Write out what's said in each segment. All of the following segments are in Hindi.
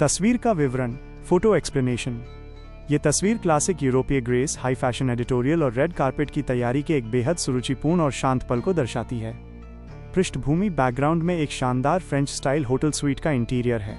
तस्वीर का विवरण, फोटो एक्सप्लेनेशन। ये तस्वीर क्लासिक यूरोपीय ग्रेस, हाई फैशन एडिटोरियल और रेड कार्पेट की तैयारी के एक बेहद सुरुचिपूर्ण और शांत पल को दर्शाती है। पृष्ठभूमि बैकग्राउंड में एक शानदार फ्रेंच स्टाइल होटल स्वीट का इंटीरियर है।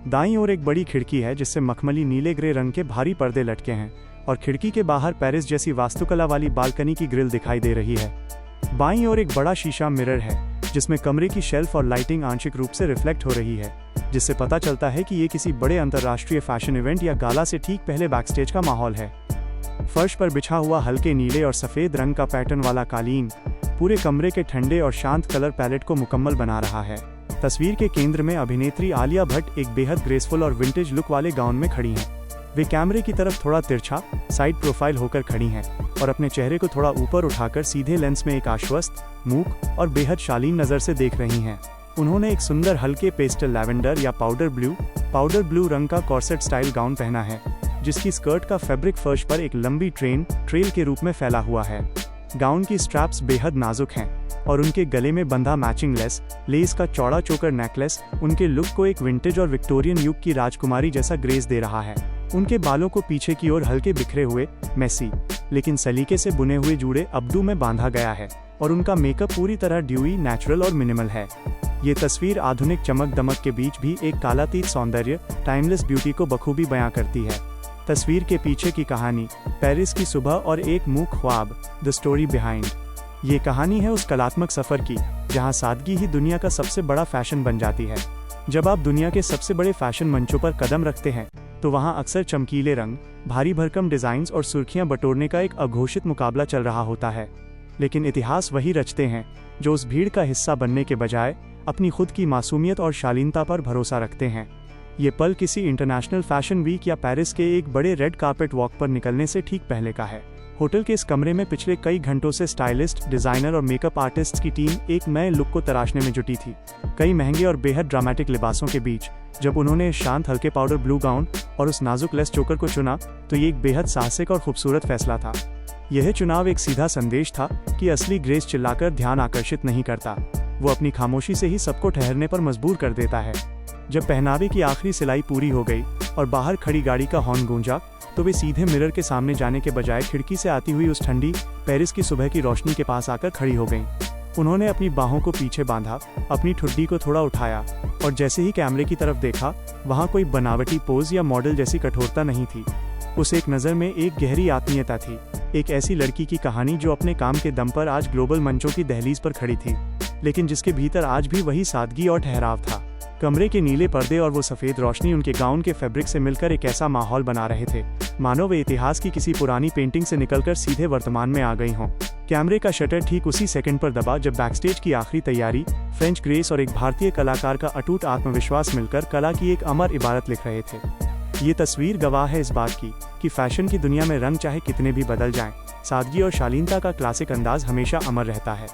दाईं ओर एक बड़ी खिड़की है जिससे मखमली नीले ग्रे रंग के भारी पर्दे लटके हैं और खिड़की के बाहर पेरिस जैसी वास्तुकला वाली बालकनी की ग्रिल दिखाई दे रही है। बाईं ओर एक बड़ा शीशा मिरर है जिसमें कमरे की शेल्फ और लाइटिंग आंशिक रूप से रिफ्लेक्ट हो रही है, जिससे पता चलता है कि ये किसी बड़े अंतर्राष्ट्रीय फैशन इवेंट या गाला से ठीक पहले बैकस्टेज का माहौल है। फर्श पर बिछा हुआ हल्के नीले और सफेद रंग का पैटर्न वाला कालीन पूरे कमरे के ठंडे और शांत कलर पैलेट को मुकम्मल बना रहा है। तस्वीर के केंद्र में अभिनेत्री आलिया भट्ट एक बेहद ग्रेसफुल और विंटेज लुक वाले गाउन में खड़ी हैं। वे कैमरे की तरफ थोड़ा तिरछा साइड प्रोफाइल होकर खड़ी हैं और अपने चेहरे को थोड़ा ऊपर उठाकर सीधे लेंस में एक आश्वस्त, मूक और बेहद शालीन नज़र से देख रही हैं। उन्होंने एक सुंदर हल्के पेस्टल लैवेंडर या पाउडर ब्लू रंग का कॉर्सेट स्टाइल गाउन पहना है, जिसकी स्कर्ट का फैब्रिक फर्श पर एक लंबी ट्रेल के रूप में फैला हुआ है। गाउन की स्ट्रैप्स बेहद नाजुक हैं और उनके गले में बंधा मैचिंग लेस का चौड़ा चोकर नेकलेस उनके लुक को एक विंटेज और विक्टोरियन युग की राजकुमारी जैसा ग्रेस दे रहा है। उनके बालों को पीछे की ओर हल्के बिखरे हुए, मेसी लेकिन सलीके से बुने हुए जूड़े अबडू में बांधा गया है और उनका मेकअप पूरी तरह ड्यूई, नेचुरल और मिनिमल है। ये तस्वीर आधुनिक चमक दमक के बीच भी एक कालातीत सौंदर्य, टाइमलेस ब्यूटी को बखूबी बयां करती है। तस्वीर के पीछे की कहानी, पेरिस की सुबह और एक मूक ख्वाब, द स्टोरी बिहाइंड। ये कहानी है उस कलात्मक सफर की जहां सादगी ही दुनिया का सबसे बड़ा फैशन बन जाती है। जब आप दुनिया के सबसे बड़े फैशन मंचों पर कदम रखते हैं तो वहां अक्सर चमकीले रंग, भारी भरकम डिजाइन्स और सुर्खियां बटोरने का एक अघोषित मुकाबला चल रहा होता है। लेकिन इतिहास वही रचते हैं जो उस भीड़ का हिस्सा बनने के बजाय अपनी खुद की मासूमियत और शालीनता पर भरोसा रखते हैं। ये पल किसी इंटरनेशनल फैशन वीक या पेरिस के एक बड़े रेड कार्पेट वॉक पर निकलने से ठीक पहले का है। होटल के इस कमरे में पिछले कई घंटों से स्टाइलिस्ट, डिजाइनर और मेकअप आर्टिस्ट्स की टीम एक नए लुक को तराशने में जुटी थी। कई महंगे और बेहद ड्रामेटिक लिबासों के बीच जब उन्होंने शांत हल्के पाउडर ब्लू गाउन और उस नाजुक लेस चोकर को चुना तो ये एक बेहद साहसिक और खूबसूरत फैसला था। यह चुनाव एक सीधा संदेश था कि असली ग्रेस चिल्लाकर ध्यान आकर्षित नहीं करता, वो अपनी खामोशी से ही सबको ठहरने पर मजबूर कर देता है। जब पहनावे की आखिरी सिलाई पूरी हो गई और बाहर खड़ी गाड़ी का हॉर्न गूंजा तो वे सीधे मिरर के सामने जाने के बजाय खिड़की से आती हुई उस ठंडी पेरिस की सुबह की रोशनी के पास आकर खड़ी हो गईं। उन्होंने अपनी बाहों को पीछे बांधा, अपनी ठुड्डी को थोड़ा उठाया और जैसे ही कैमरे की तरफ देखा वहां कोई बनावटी पोज या मॉडल जैसी कठोरता नहीं थी। उस एक नज़र में एक गहरी आत्मीयता थी, एक ऐसी लड़की की कहानी जो अपने काम के दम पर आज ग्लोबल मंचों की दहलीज पर खड़ी थी, लेकिन जिसके भीतर आज भी वही सादगी और ठहराव था। कमरे के नीले पर्दे और वो सफ़ेद रोशनी उनके गाउन के फैब्रिक से मिलकर एक ऐसा माहौल बना रहे थे मानो वे इतिहास की किसी पुरानी पेंटिंग से निकलकर सीधे वर्तमान में आ गई हों। कैमरे का शटर ठीक उसी सेकंड पर दबा जब बैकस्टेज की आखिरी तैयारी, फ्रेंच ग्रेस और एक भारतीय कलाकार का अटूट आत्मविश्वास मिलकर कला की एक अमर इबारत लिख रहे थे। ये तस्वीर गवाह है इस बात की कि फैशन की दुनिया में रंग चाहे कितने भी बदल जाएं, सादगी और शालीनता का क्लासिक अंदाज हमेशा अमर रहता है।